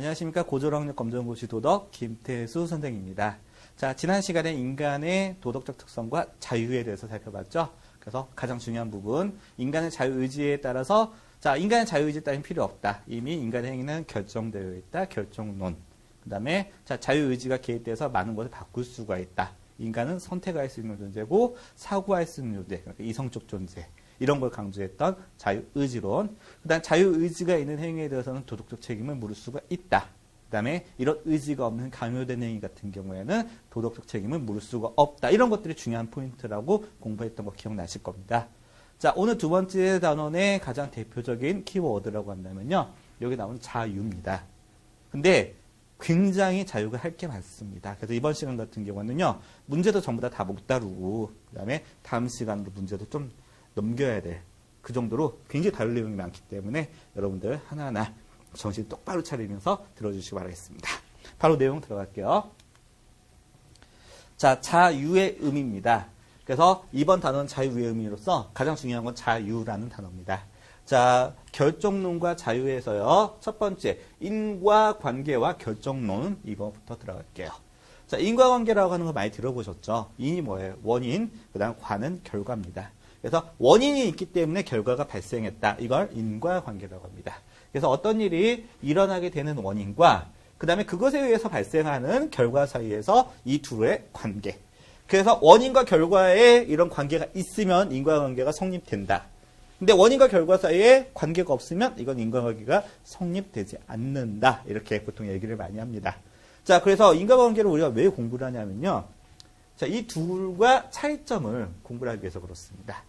안녕하십니까. 고졸학력 검정고시 도덕 김태수 선생입니다. 자, 지난 시간에 인간의 도덕적 특성과 자유에 대해서 살펴봤죠. 그래서 가장 중요한 부분, 인간의 자유의지에 따라서, 자, 인간의 자유의지 따윈 필요 없다. 이미 인간의 행위는 결정되어 있다. 결정론. 그 다음에, 자, 자유의지가 개입돼서 많은 것을 바꿀 수가 있다. 인간은 선택할 수 있는 존재고, 사고할 수 있는 존재. 그러니까 이성적 존재. 이런 걸 강조했던 자유의지론. 그 다음 자유의지가 있는 행위에 대해서는 도덕적 책임을 물을 수가 있다. 그 다음에 이런 의지가 없는 강요된 행위 같은 경우에는 도덕적 책임을 물을 수가 없다. 이런 것들이 중요한 포인트라고 공부했던 거 기억나실 겁니다. 자, 오늘 두 번째 단원의 가장 대표적인 키워드라고 한다면요. 여기 나오는 자유입니다. 근데 굉장히 자유가 할 게 많습니다. 그래서 이번 시간 같은 경우는요. 문제도 전부 다 못 다루고 그 다음에 다음 시간으로 문제도 좀 넘겨야 될 그 정도로 굉장히 다룰 내용이 많기 때문에 여러분들 하나하나 정신 똑바로 차리면서 들어주시기 바라겠습니다. 바로 내용 들어갈게요. 자, 자유의 의미입니다. 그래서 이번 단어는 자유의 의미로서 가장 중요한 건 자유라는 단어입니다. 자, 결정론과 자유에서요. 첫 번째, 인과관계와 결정론 이거부터 들어갈게요. 자, 인과관계라고 하는 거 많이 들어보셨죠? 인이 뭐예요? 원인, 그 다음 과는 결과입니다. 그래서 원인이 있기 때문에 결과가 발생했다. 이걸 인과관계라고 합니다. 그래서 어떤 일이 일어나게 되는 원인과 그 다음에 그것에 의해서 발생하는 결과 사이에서 이 둘의 관계. 그래서 원인과 결과에 이런 관계가 있으면 인과관계가 성립된다. 근데 원인과 결과 사이에 관계가 없으면 이건 인과관계가 성립되지 않는다. 이렇게 보통 얘기를 많이 합니다. 자, 그래서 인과관계를 우리가 왜 공부를 하냐면요. 자, 이 둘과 차이점을 공부를 하기 위해서 그렇습니다.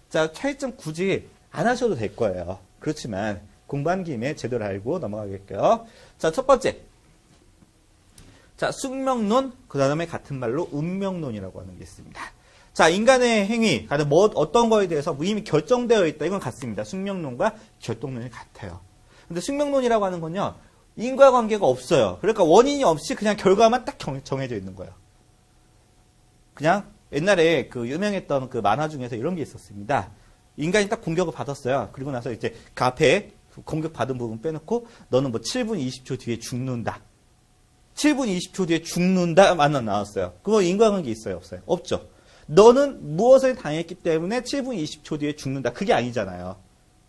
자, 차이점 굳이 안 하셔도 될 거예요. 그렇지만 공부한 김에 제대로 알고 넘어가겠고요. 자, 첫 번째. 자, 숙명론, 그 다음에 같은 말로 운명론이라고 하는 게 있습니다. 자, 인간의 행위, 어떤 거에 대해서 이미 결정되어 있다. 이건 같습니다. 숙명론과 결정론이 같아요. 근데 숙명론이라고 하는 건요, 인과관계가 없어요. 그러니까 원인이 없이 그냥 결과만 딱 정해져 있는 거예요. 그냥 옛날에 그 유명했던 그 만화 중에서 이런 게 있었습니다. 인간이 딱 공격을 받았어요. 그리고 나서 이제 그 앞에 공격받은 부분 빼놓고 너는 뭐 7분 20초 뒤에 죽는다. 7분 20초 뒤에 죽는다만 나왔어요. 그거 인과관계 있어요? 없어요? 없죠. 너는 무엇을 당했기 때문에 7분 20초 뒤에 죽는다. 그게 아니잖아요.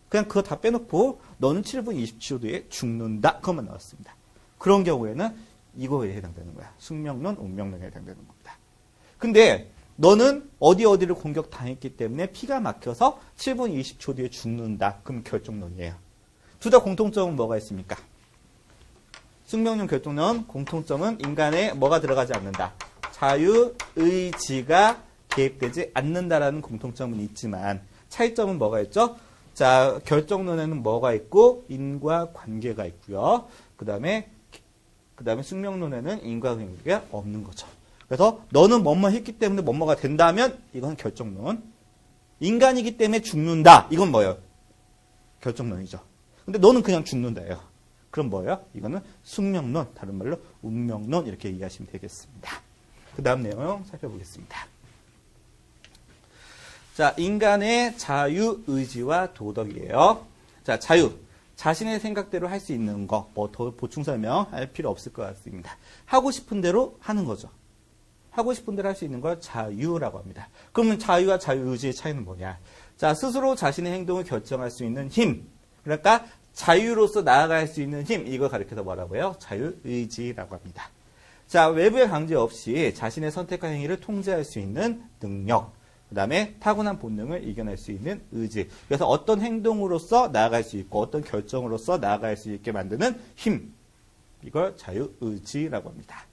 그냥 그거 다 빼놓고 너는 7분 20초 뒤에 죽는다. 그것만 나왔습니다. 그런 경우에는 이거에 해당되는 거야. 숙명론, 운명론에 해당되는 겁니다. 근데 너는 어디를 공격당했기 때문에 피가 막혀서 7분 20초 뒤에 죽는다. 그럼 결정론이에요. 둘 다 공통점은 뭐가 있습니까? 숙명론, 결정론 공통점은 인간에 뭐가 들어가지 않는다. 자유의지가 개입되지 않는다라는 공통점은 있지만 차이점은 뭐가 있죠? 자, 결정론에는 뭐가 있고 인과관계가 있고요. 그 다음에 숙명론에는 인과관계가 없는 거죠. 그래서 너는 뭐뭐 했기 때문에 뭐뭐가 된다면 이건 결정론. 인간이기 때문에 죽는다. 이건 뭐예요? 결정론이죠. 근데 너는 그냥 죽는다예요. 그럼 뭐예요? 이거는 숙명론, 다른 말로 운명론 이렇게 이해하시면 되겠습니다. 그 다음 내용 살펴보겠습니다. 자, 인간의 자유의지와 도덕이에요. 자, 자유. 자신의 생각대로 할 수 있는 거, 뭐 더 보충 설명할 필요 없을 것 같습니다. 하고 싶은 대로 하는 거죠. 하고 싶은 대로 할 수 있는 걸 자유라고 합니다. 그러면 자유와 자유의지의 차이는 뭐냐? 자, 스스로 자신의 행동을 결정할 수 있는 힘. 그러니까 자유로서 나아갈 수 있는 힘. 이걸 가리켜서 뭐라고요? 자유의지라고 합니다. 자, 외부의 강제 없이 자신의 선택한 행위를 통제할 수 있는 능력. 그 다음에 타고난 본능을 이겨낼 수 있는 의지. 그래서 어떤 행동으로서 나아갈 수 있고 어떤 결정으로서 나아갈 수 있게 만드는 힘. 이걸 자유의지라고 합니다.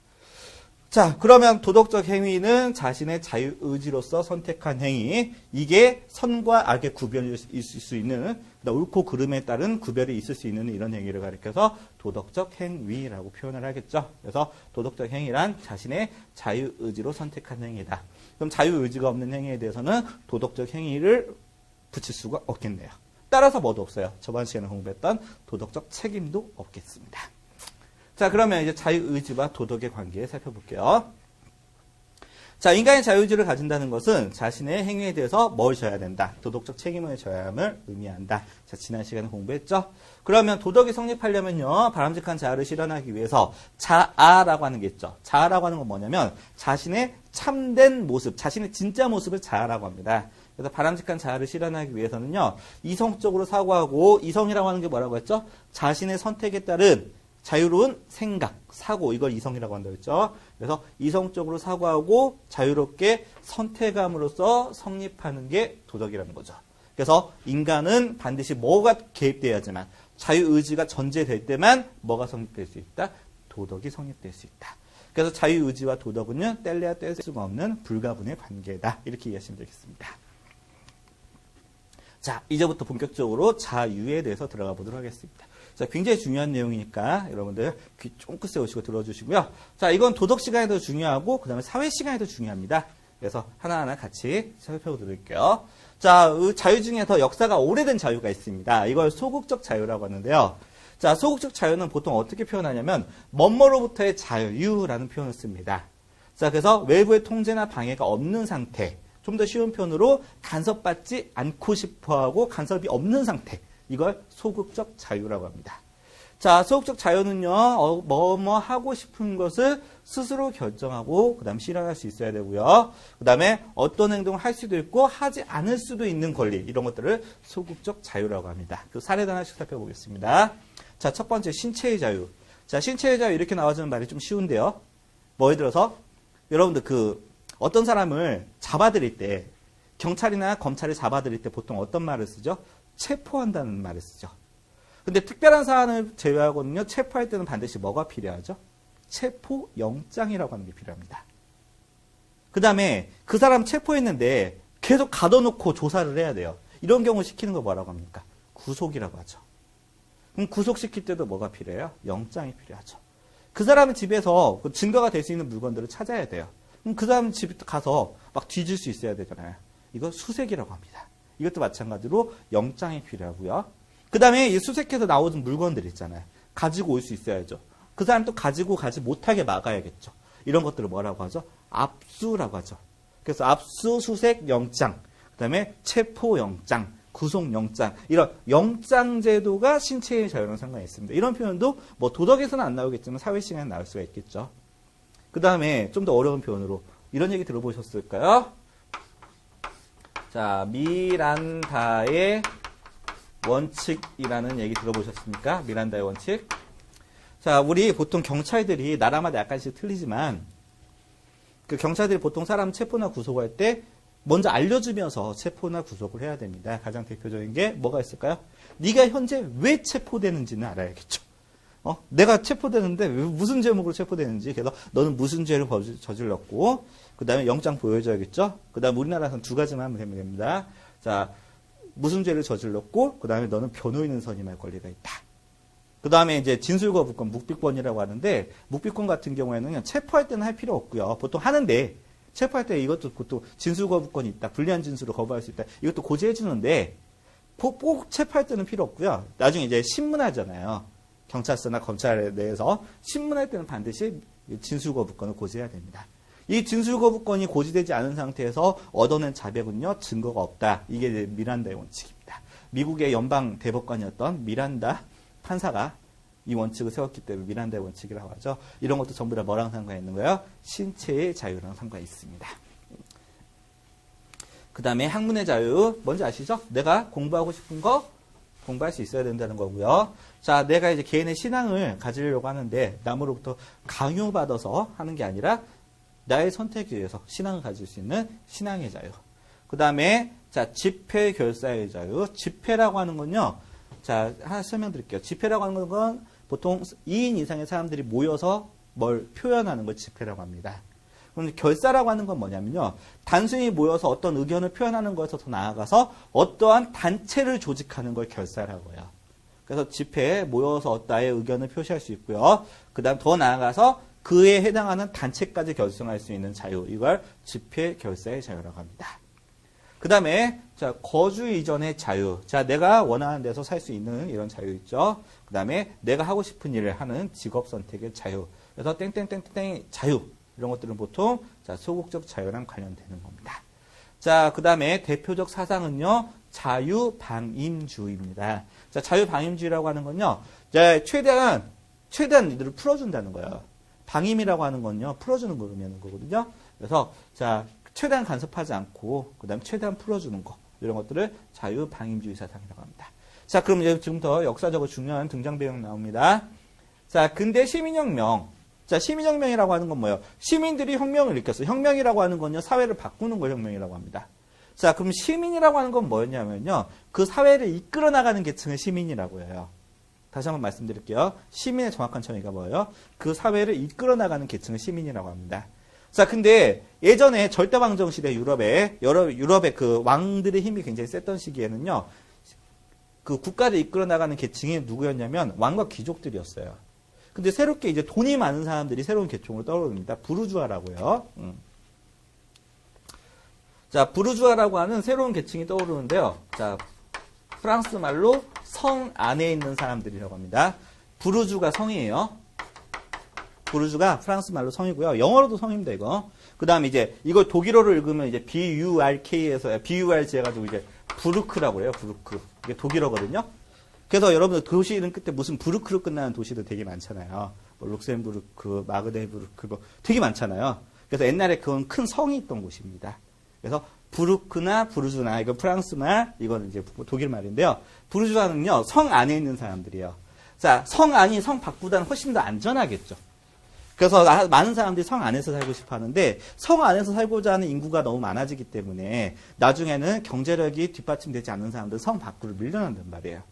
자, 그러면 도덕적 행위는 자신의 자유의지로서 선택한 행위. 이게 선과 악의 구별이 있을 수 있는, 옳고 그름에 따른 구별이 있을 수 있는 이런 행위를 가리켜서 도덕적 행위라고 표현을 하겠죠. 그래서 도덕적 행위란 자신의 자유의지로 선택한 행위다. 그럼 자유의지가 없는 행위에 대해서는 도덕적 행위를 붙일 수가 없겠네요. 따라서 뭐도 없어요. 저번 시간에 공부했던 도덕적 책임도 없겠습니다. 자, 그러면 이제 자유의지와 도덕의 관계 살펴볼게요. 자, 인간의 자유의지를 가진다는 것은 자신의 행위에 대해서 뭘 져야 된다. 도덕적 책임을 져야 함을 의미한다. 자, 지난 시간에 공부했죠? 그러면 도덕이 성립하려면요, 바람직한 자아를 실현하기 위해서 자아라고 하는 게 있죠. 자아라고 하는 건 뭐냐면 자신의 참된 모습, 자신의 진짜 모습을 자아라고 합니다. 그래서 바람직한 자아를 실현하기 위해서는요, 이성적으로 사고하고, 이성이라고 하는 게 뭐라고 했죠? 자신의 선택에 따른 자유로운 생각, 사고, 이걸 이성이라고 한다고 했죠. 그래서 이성적으로 사고하고 자유롭게 선택함으로써 성립하는 게 도덕이라는 거죠. 그래서 인간은 반드시 뭐가 개입돼야지만, 자유의지가 전제될 때만 뭐가 성립될 수 있다? 도덕이 성립될 수 있다. 그래서 자유의지와 도덕은요, 뗄래야 뗄 수가 없는 불가분의 관계다. 이렇게 이해하시면 되겠습니다. 자, 이제부터 본격적으로 자유에 대해서 들어가 보도록 하겠습니다. 자, 굉장히 중요한 내용이니까 여러분들 귀 쫑긋 세우시고 들어주시고요. 자, 이건 도덕 시간에도 중요하고 그 다음에 사회 시간에도 중요합니다. 그래서 하나하나 같이 살펴보도록 자, 자유 중에서 역사가 오래된 자유가 있습니다. 이걸 소극적 자유라고 하는데요. 자, 소극적 자유는 보통 어떻게 표현하냐면 뭐뭐로부터의 자유라는 표현을 씁니다. 자, 그래서 외부의 통제나 방해가 없는 상태, 좀 더 쉬운 표현으로 간섭받지 않고 싶어하고 간섭이 없는 상태, 이걸 소극적 자유라고 합니다. 자, 소극적 자유는요, 뭐뭐 하고 싶은 것을 스스로 결정하고 그 다음 실현할 수 있어야 되고요. 그 다음에 어떤 행동을 할 수도 있고 하지 않을 수도 있는 권리, 이런 것들을 소극적 자유라고 합니다. 그 사례도 하나씩 살펴보겠습니다. 자, 첫 번째 신체의 자유. 자, 신체의 자유 이렇게 나와주는 말이 좀 쉬운데요. 뭐 예를 들어서 여러분들 어떤 사람을 잡아들일 때, 경찰이나 검찰이 잡아들일 때 보통 어떤 말을 쓰죠? 체포한다는 말을 쓰죠. 근데 특별한 사안을 제외하고는요, 체포할 때는 반드시 뭐가 필요하죠? 체포영장이라고 하는 게 필요합니다. 그 다음에 그 사람 체포했는데 계속 가둬놓고 조사를 해야 돼요. 이런 경우 시키는 거 뭐라고 합니까? 구속이라고 하죠. 그럼 구속시킬 때도 뭐가 필요해요? 영장이 필요하죠. 그 사람의 집에서 증거가 될 수 있는 물건들을 찾아야 돼요. 그럼 그 사람 집에 가서 막 뒤질 수 있어야 되잖아요. 이거 수색이라고 합니다. 이것도 마찬가지로 영장이 필요하고요. 그 다음에 이 수색해서 나오는 물건들 있잖아요. 가지고 올 수 있어야죠. 그 사람 또 가지고 가지 못하게 막아야겠죠. 이런 것들을 뭐라고 하죠? 압수라고 하죠. 그래서 압수, 수색, 영장, 그 다음에 체포 영장, 구속 영장, 이런 영장 제도가 신체의 자유랑 상관이 있습니다. 이런 표현도 뭐 도덕에서는 안 나오겠지만 사회 시간에 나올 수가 있겠죠. 그 다음에 좀 더 어려운 표현으로 이런 얘기 들어보셨을까요? 자, 미란다의 원칙이라는 얘기 들어보셨습니까? 미란다의 원칙. 자, 우리 보통 경찰들이 나라마다 약간씩 틀리지만 그 경찰들이 보통 사람 체포나 구속할 때 먼저 알려주면서 체포나 구속을 해야 됩니다. 가장 대표적인 게 뭐가 있을까요? 네가 현재 왜 체포되는지는 알아야겠죠. 내가 체포되는데 무슨 제목으로 체포되는지, 그래서 너는 무슨 죄를 저질렀고, 그 다음에 영장 보여줘야겠죠. 그 다음 우리나라에서는 두 가지만 하면 됩니다. 자, 무슨 죄를 저질렀고, 그 다음에 너는 변호인을 선임할 권리가 있다. 그 다음에 이제 진술거부권, 묵비권이라고 하는데, 묵비권 같은 경우에는 그냥 체포할 때는 할 필요 없고요. 보통 하는데, 체포할 때 이것도 보통 진술거부권이 있다. 불리한 진술을 거부할 수 있다. 이것도 고지해주는데, 꼭 체포할 때는 필요 없고요. 나중에 이제 신문하잖아요. 경찰서나 검찰에 대해서 신문할 때는 반드시 진술거부권을 고지해야 됩니다. 이 진술거부권이 고지되지 않은 상태에서 얻어낸 자백은요, 증거가 없다. 이게 미란다의 원칙입니다. 미국의 연방 대법관이었던 미란다 판사가 이 원칙을 세웠기 때문에 미란다의 원칙이라고 하죠. 이런 것도 전부 다 뭐랑 상관이 있는 거예요? 신체의 자유랑 상관이 있습니다. 그 다음에 학문의 자유, 뭔지 아시죠? 내가 공부하고 싶은 거 공부할 수 있어야 된다는 거고요. 자, 내가 이제 개인의 신앙을 가지려고 하는데 남으로부터 강요받아서 하는 게 아니라 나의 선택에 의해서 신앙을 가질 수 있는 신앙의 자유. 그 다음에 자, 집회 결사의 자유. 집회라고 하는 건요. 자, 하나 설명드릴게요. 집회라고 하는 건 보통 2인 이상의 사람들이 모여서 뭘 표현하는 걸 집회라고 합니다. 그런데 결사라고 하는 건 뭐냐면요. 단순히 모여서 어떤 의견을 표현하는 것에서 더 나아가서 어떠한 단체를 조직하는 걸 결사라고 해요. 그래서 집회에 모여서 나의 의견을 표시할 수 있고요. 그 다음 더 나아가서 그에 해당하는 단체까지 결성할 수 있는 자유. 이걸 집회 결사의 자유라고 합니다. 그 다음에 자, 거주 이전의 자유. 자, 내가 원하는 데서 살 수 있는 이런 자유 있죠. 그 다음에 내가 하고 싶은 일을 하는 직업 선택의 자유. 그래서 땡땡땡땡 자유. 이런 것들은 보통 자, 소극적 자유랑 관련되는 겁니다. 자, 그 다음에 대표적 사상은요, 자유방임주의입니다. 자, 자유방임주의라고 하는 건요, 자, 최대한 이들을 풀어준다는 거예요. 방임이라고 하는 건요, 풀어주는 거 의미하는 거거든요. 그래서, 자, 최대한 간섭하지 않고, 그 다음에 최대한 풀어주는 거, 이런 것들을 자유방임주의 사상이라고 합니다. 자, 그럼 이제 지금부터 역사적으로 중요한 등장 배경 나옵니다. 자, 근대 시민혁명. 자, 시민혁명이라고 하는 건 뭐예요? 시민들이 혁명을 일으켰어요. 혁명이라고 하는 건요, 사회를 바꾸는 걸 혁명이라고 합니다. 자, 그럼 시민이라고 하는 건 뭐였냐면요, 그 사회를 이끌어 나가는 계층을 시민이라고 해요. 다시 한번 말씀드릴게요. 시민의 정확한 정의가 뭐예요? 그 사회를 이끌어 나가는 계층을 시민이라고 합니다. 자, 근데 예전에 절대왕정 시대 유럽의 그 왕들의 힘이 굉장히 셌던 시기에는요, 그 국가를 이끌어 나가는 계층이 누구였냐면 왕과 귀족들이었어요. 근데 새롭게 이제 돈이 많은 사람들이 새로운 계층으로 떠오릅니다. 부르주아라고요. 자, 부르주아라고 하는 새로운 계층이 떠오르는데요. 자, 프랑스 말로 성 안에 있는 사람들이라고 합니다. 부르주가 성이에요. 부르주가 프랑스 말로 성이고요. 영어로도 성입니다, 이거. 그 다음에 이제 이걸 독일어로 읽으면 이제 BURK에서 BURG 해가지고 이제 부르크라고 해요. 부르크. 이게 독일어거든요. 그래서 여러분들 도시 이름 끝에 무슨 부르크로 끝나는 도시도 되게 많잖아요. 뭐 룩셈부르크, 마그데부르크, 뭐 되게 많잖아요. 그래서 옛날에 그건 큰 성이 있던 곳입니다. 그래서 부르크나 부르주나, 이건 프랑스 말, 이건 이제 독일 말인데요. 부르주아는요, 성 안에 있는 사람들이에요. 자, 성 안이 성 밖보다는 훨씬 더 안전하겠죠. 그래서 많은 사람들이 성 안에서 살고 싶어 하는데, 성 안에서 살고자 하는 인구가 너무 많아지기 때문에, 나중에는 경제력이 뒷받침되지 않는 사람들은 성 밖으로 밀려난단 말이에요.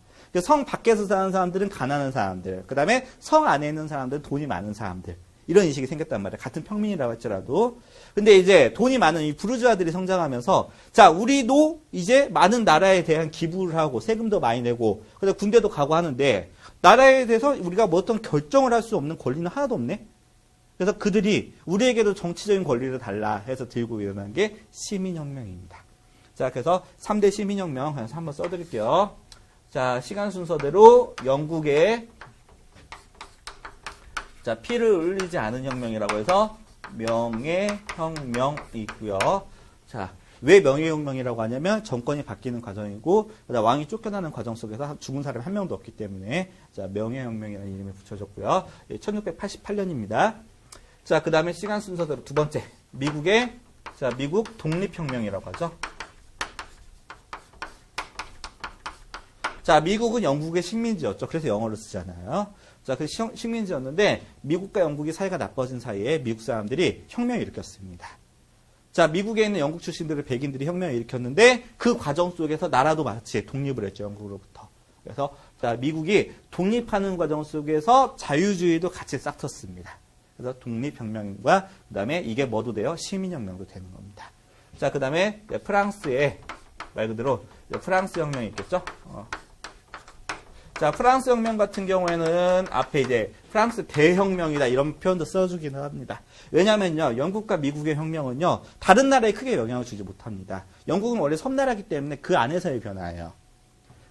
성 밖에서 사는 사람들은 가난한 사람들, 그 다음에 성 안에 있는 사람들은 돈이 많은 사람들, 이런 인식이 생겼단 말이에요. 같은 평민이라고 할지라도. 근데 이제 돈이 많은 이 부르주아들이 성장하면서, 자, 우리도 이제 많은 나라에 대한 기부를 하고 세금도 많이 내고, 그래서 군대도 가고 하는데, 나라에 대해서 우리가 뭐 어떤 결정을 할 수 없는 권리는 하나도 없네? 그래서 그들이 우리에게도 정치적인 권리를 달라 해서 들고 일어난 게 시민혁명입니다. 자, 그래서 3대 시민혁명 한번 써드릴게요. 자, 시간 순서대로 영국의 자, 피를 흘리지 않은 혁명이라고 해서 명예혁명이고요. 자, 왜 명예혁명이라고 하냐면 정권이 바뀌는 과정이고, 그다음 왕이 쫓겨나는 과정 속에서 죽은 사람이 한 명도 없기 때문에 자, 명예혁명이라는 이름이 붙여졌고요. 1688년입니다. 자, 그 다음에 시간 순서대로 두 번째, 미국의 자, 미국 독립혁명이라고 하죠. 자, 미국은 영국의 식민지였죠. 그래서 영어를 쓰잖아요. 자, 그 식민지였는데 미국과 영국이 사이가 나빠진 사이에 미국 사람들이 혁명을 일으켰습니다. 자, 미국에 있는 영국 출신들의 백인들이 혁명을 일으켰는데 그 과정 속에서 나라도 마치 독립을 했죠. 영국으로부터. 그래서 자, 미국이 독립하는 과정 속에서 자유주의도 같이 싹 텄습니다. 그래서 독립혁명과 그 다음에 이게 뭐도 돼요? 시민혁명도 되는 겁니다. 자, 그 다음에 프랑스의 말 그대로 프랑스 혁명이 있겠죠. 자, 프랑스 혁명 같은 경우에는 앞에 이제 프랑스 대혁명이다 이런 표현도 써주기는 합니다. 왜냐면요, 영국과 미국의 혁명은요, 다른 나라에 크게 영향을 주지 못합니다. 영국은 원래 섬나라이기 때문에 그 안에서의 변화예요.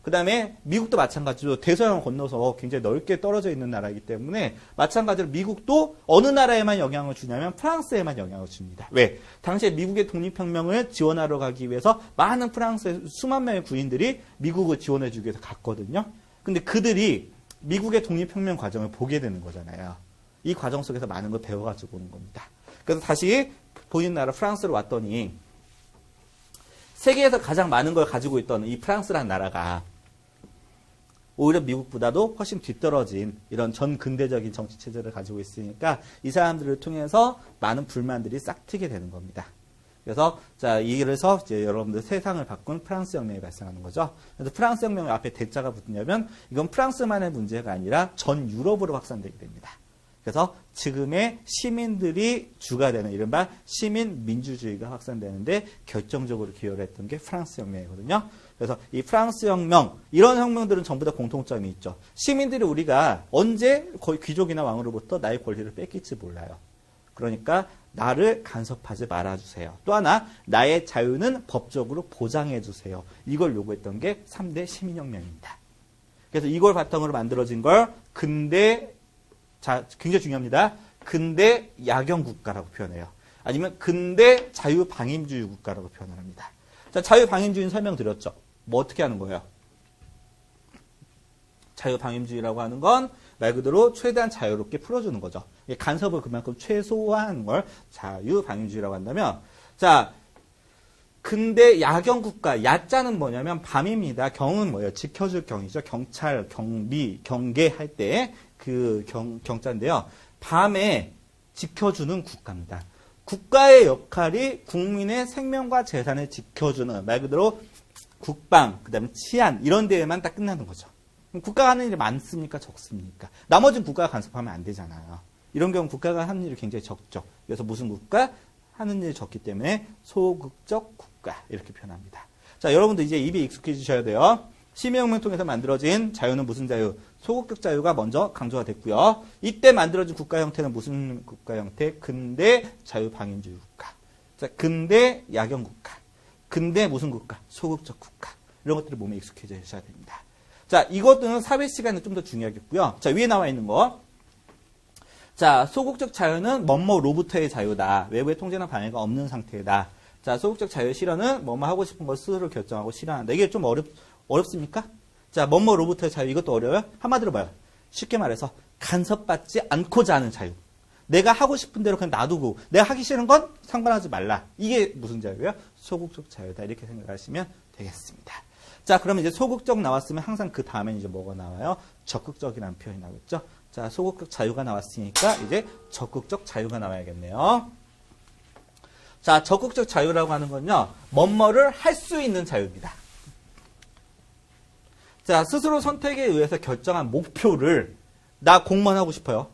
그 다음에 미국도 마찬가지로 대서양을 건너서 굉장히 넓게 떨어져 있는 나라이기 때문에 마찬가지로 미국도 어느 나라에만 영향을 주냐면 프랑스에만 영향을 줍니다. 왜? 당시에 미국의 독립혁명을 지원하러 가기 위해서 많은 프랑스의 수만 명의 군인들이 미국을 지원해주기 위해서 갔거든요. 근데 그들이 미국의 독립혁명 과정을 보게 되는 거잖아요. 이 과정 속에서 많은 걸 배워가지고 오는 겁니다. 그래서 다시 본인 나라 프랑스로 왔더니 세계에서 가장 많은 걸 가지고 있던 이 프랑스라는 나라가 오히려 미국보다도 훨씬 뒤떨어진 이런 전 근대적인 정치 체제를 가지고 있으니까 이 사람들을 통해서 많은 불만들이 싹 트게 되는 겁니다. 그래서 자, 이래서 이제 여러분들 세상을 바꾼 프랑스 혁명이 발생하는 거죠. 그래서 프랑스 혁명 앞에 대자가 붙냐면 이건 프랑스만의 문제가 아니라 전 유럽으로 확산되게 됩니다. 그래서 지금의 시민들이 주가 되는 이른바 시민 민주주의가 확산되는데 결정적으로 기여를 했던 게 프랑스 혁명이거든요. 그래서 이 프랑스 혁명, 이런 혁명들은 전부 다 공통점이 있죠. 시민들이 우리가 언제 거의 귀족이나 왕으로부터 나의 권리를 뺏길지 몰라요. 그러니까 나를 간섭하지 말아주세요. 또 하나, 나의 자유는 법적으로 보장해주세요. 이걸 요구했던 게 3대 시민혁명입니다. 그래서 이걸 바탕으로 만들어진 걸 근대, 자, 굉장히 중요합니다. 근대 야경 국가라고 표현해요. 아니면 근대 자유방임주의 국가라고 표현을 합니다. 자, 자유방임주의는 설명드렸죠. 뭐 어떻게 하는 거예요? 자유방임주의라고 하는 건 말 그대로 최대한 자유롭게 풀어주는 거죠. 간섭을 그만큼 최소화하는 걸 자유방임주의라고 한다면, 자, 근대 야경 국가, 야자는 뭐냐면 밤입니다. 경은 뭐예요? 지켜줄 경이죠. 경찰, 경비, 경계할 때 그 경자인데요. 밤에 지켜주는 국가입니다. 국가의 역할이 국민의 생명과 재산을 지켜주는, 말 그대로 국방, 그 다음에 치안, 이런 데에만 딱 끝나는 거죠. 국가가 하는 일이 많습니까? 적습니까? 나머지는 국가가 간섭하면 안 되잖아요. 이런 경우 국가가 하는 일이 굉장히 적죠. 그래서 무슨 국가? 하는 일이 적기 때문에 소극적 국가, 이렇게 표현합니다. 자, 여러분도 이제 입에 익숙해지셔야 돼요. 시민혁명을 통해서 만들어진 자유는 무슨 자유? 소극적 자유가 먼저 강조가 됐고요. 이때 만들어진 국가 형태는 무슨 국가 형태? 근대 자유방임주의 국가. 자, 근대 야경 국가. 근대 무슨 국가? 소극적 국가. 이런 것들을 몸에 익숙해져야 됩니다. 자, 이것들은 사회 시간에 좀 더 중요하겠고요. 자, 위에 나와 있는 거. 자, 소극적 자유는 뭐뭐로부터의 자유다. 외부의 통제나 방해가 없는 상태다. 자, 소극적 자유의 실현은 뭐뭐 하고 싶은 걸 스스로 결정하고 실현한다. 이게 좀 어렵습니까? 자, 뭐뭐로부터의 자유, 이것도 어려워요? 한마디로 봐요. 쉽게 말해서 간섭받지 않고자 하는 자유. 내가 하고 싶은 대로 그냥 놔두고 내가 하기 싫은 건 상관하지 말라. 이게 무슨 자유예요? 소극적 자유다. 이렇게 생각하시면 되겠습니다. 자, 그러면 이제 소극적 나왔으면 항상 그 다음에 이제 뭐가 나와요? 적극적이라는 표현이 나오겠죠? 자, 소극적 자유가 나왔으니까 이제 적극적 자유가 나와야겠네요. 자, 적극적 자유라고 하는 건요, 뭐뭐를 할 수 있는 자유입니다. 자, 스스로 선택에 의해서 결정한 목표를, 나 공무원 하고 싶어요.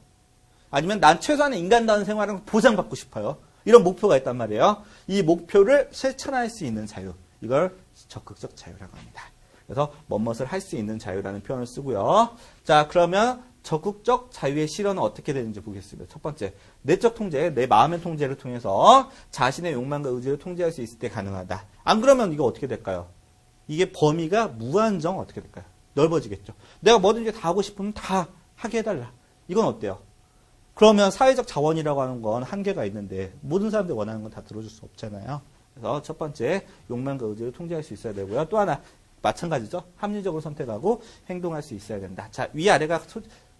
아니면 난 최소한의 인간다운 생활을 보장받고 싶어요. 이런 목표가 있단 말이에요. 이 목표를 실천할 수 있는 자유. 이걸 적극적 자유라고 합니다. 그래서 뭐뭇을 할 수 있는 자유라는 표현을 쓰고요. 자, 그러면 적극적 자유의 실현은 어떻게 되는지 보겠습니다. 첫 번째, 내적 통제, 내 마음의 통제를 통해서 자신의 욕망과 의지를 통제할 수 있을 때 가능하다. 안 그러면 이거 어떻게 될까요? 이게 범위가 무한정 어떻게 될까요? 넓어지겠죠. 내가 뭐든지 다 하고 싶으면 다 하게 해달라. 이건 어때요? 그러면 사회적 자원이라고 하는 건 한계가 있는데 모든 사람들이 원하는 건 다 들어줄 수 없잖아요. 그래서 첫 번째, 욕망과 의지를 통제할 수 있어야 되고요. 또 하나, 마찬가지죠. 합리적으로 선택하고 행동할 수 있어야 된다. 자, 위아래가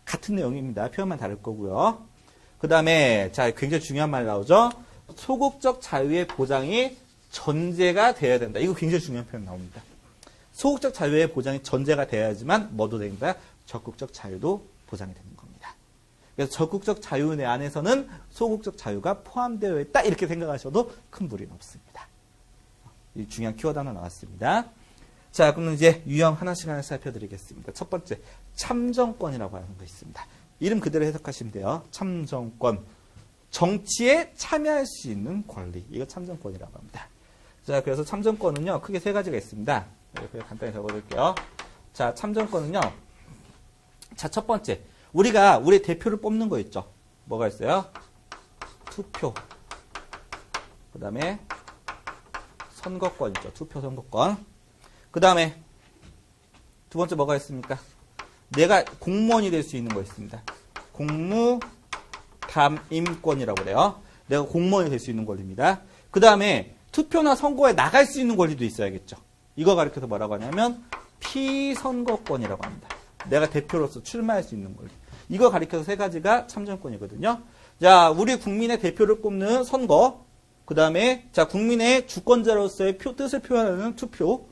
같은 내용입니다. 표현만 다를 거고요. 그 다음에, 자, 굉장히 중요한 말 나오죠. 소극적 자유의 보장이 전제가 돼야 된다. 이거 굉장히 중요한 표현 나옵니다. 소극적 자유의 보장이 전제가 돼야지만 뭐도 된다? 적극적 자유도 보장이 되는 겁니다. 그래서 적극적 자유 내 안에서는 소극적 자유가 포함되어 있다. 이렇게 생각하셔도 큰 무리는 없습니다. 이 중요한 키워드 하나 나왔습니다. 자, 그럼 이제 유형 하나씩 살펴드리겠습니다. 첫 번째, 참정권이라고 하는 거 있습니다. 이름 그대로 해석하시면 돼요. 참정권. 정치에 참여할 수 있는 권리. 이거 참정권이라고 합니다. 자, 그래서 참정권은요, 크게 세 가지가 있습니다. 이렇게 간단히 적어둘게요. 자, 참정권은요, 자, 첫 번째. 우리가 우리 대표를 뽑는 거 있죠. 뭐가 있어요? 투표. 그 다음에 선거권 있죠. 투표 선거권. 그 다음에 두 번째 뭐가 있습니까? 내가 공무원이 될 수 있는 거 있습니다. 공무담임권이라고 그래요. 내가 공무원이 될 수 있는 권리입니다. 그 다음에 투표나 선거에 나갈 수 있는 권리도 있어야겠죠. 이거 가리켜서 뭐라고 하냐면 피선거권이라고 합니다. 내가 대표로서 출마할 수 있는 권리. 이거 가리켜서 세 가지가 참정권이거든요. 자, 우리 국민의 대표를 뽑는 선거. 그 다음에 자, 국민의 주권자로서의 뜻을 표현하는 투표.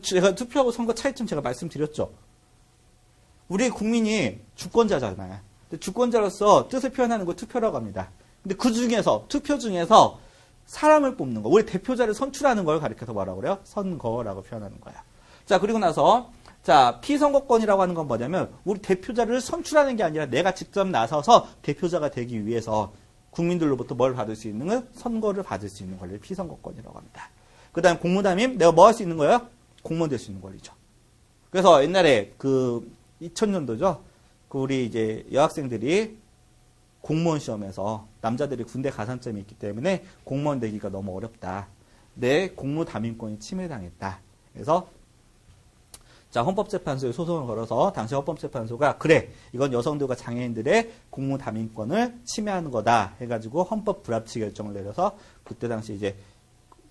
제가 투표하고 선거 차이점 제가 말씀드렸죠. 우리 국민이 주권자잖아요. 근데 주권자로서 뜻을 표현하는 거 투표라고 합니다. 근데 그 중에서 투표 중에서 사람을 뽑는 거, 우리 대표자를 선출하는 걸 가리켜서 뭐라고 그래요? 선거라고 표현하는 거예요. 자, 그리고 나서 자, 피선거권이라고 하는 건 뭐냐면 우리 대표자를 선출하는 게 아니라 내가 직접 나서서 대표자가 되기 위해서 국민들로부터 뭘 받을 수 있는 건 선거를 받을 수 있는 권리를 피선거권이라고 합니다. 그 다음 공무담임, 내가 뭐 할 수 있는 거예요? 공무원 될 수 있는 권리죠. 그래서 옛날에 그 2000년도죠. 그 우리 이제 여학생들이 공무원 시험에서 남자들이 군대 가산점이 있기 때문에 공무원 되기가 너무 어렵다. 내 공무담임권이 침해당했다. 그래서 자, 헌법재판소에 소송을 걸어서 당시 헌법재판소가 그래, 이건 여성들과 장애인들의 공무담임권을 침해하는 거다 해가지고 헌법 불합치 결정을 내려서 그때 당시 이제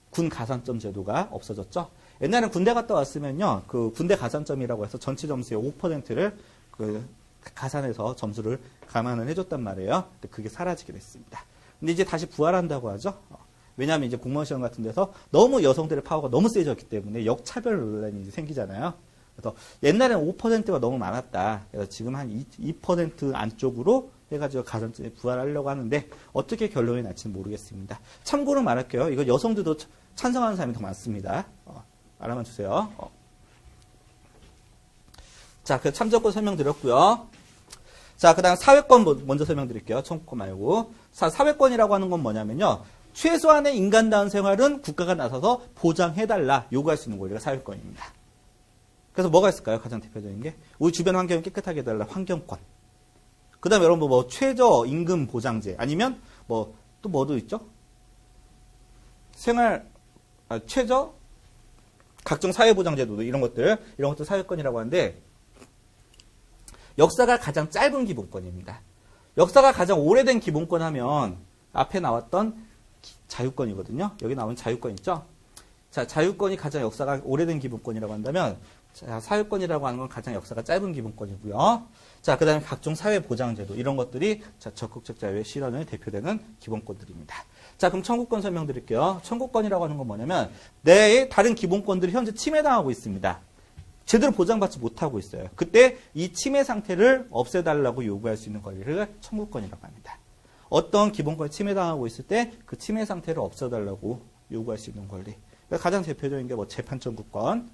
군 가산점 제도가 없어졌죠. 옛날에는 군대 갔다 왔으면요, 그 군대 가산점이라고 해서 전체 점수의 5%를 그 가산해서 점수를 감안을 해줬단 말이에요. 근데 그게 사라지게 됐습니다. 근데 이제 다시 부활한다고 하죠. 왜냐하면 이제 공무원 시험 같은 데서 너무 여성들의 파워가 너무 세졌기 때문에 역차별 논란이 이제 생기잖아요. 그래서 옛날에는 5%가 너무 많았다. 그래서 지금 한 2% 안쪽으로 해가지고 가산점에 부활하려고 하는데 어떻게 결론이 날지는 모르겠습니다. 참고로 말할게요. 이거 여성들도 찬성하는 사람이 더 많습니다. 알아만 주세요. 자, 그 참정권 설명드렸고요. 자, 그 다음 사회권 먼저 설명드릴게요. 청구권 말고. 사회권이라고 하는 건 뭐냐면요. 최소한의 인간다운 생활은 국가가 나서서 보장해달라 요구할 수 있는 권리가 사회권입니다. 그래서 뭐가 있을까요? 가장 대표적인 게 우리 주변 환경을 깨끗하게 해달라 환경권. 그 다음에 여러분 뭐 최저 임금 보장제 아니면 뭐 또 뭐도 있죠? 최저 각종 사회보장제도 이런 것들 사회권이라고 하는데 역사가 가장 짧은 기본권입니다. 역사가 가장 오래된 기본권 하면 앞에 나왔던 자유권이거든요. 여기 나오는 자유권 있죠? 자, 자유권이 가장 역사가 오래된 기본권이라고 한다면 자, 사회권이라고 하는 건 가장 역사가 짧은 기본권이고요. 자, 그 다음에 각종 사회보장제도 이런 것들이 자, 적극적 자유의 실현을 대표되는 기본권들입니다. 자, 그럼 청구권 설명드릴게요. 청구권이라고 하는 건 뭐냐면 내 다른 기본권들이 현재 침해당하고 있습니다. 제대로 보장받지 못하고 있어요. 그때 이 침해 상태를 없애달라고 요구할 수 있는 권리를 청구권이라고 합니다. 어떤 기본권이 침해당하고 있을 때 그 침해 상태를 없애달라고 요구할 수 있는 권리. 그러니까 가장 대표적인 게 뭐 재판 청구권,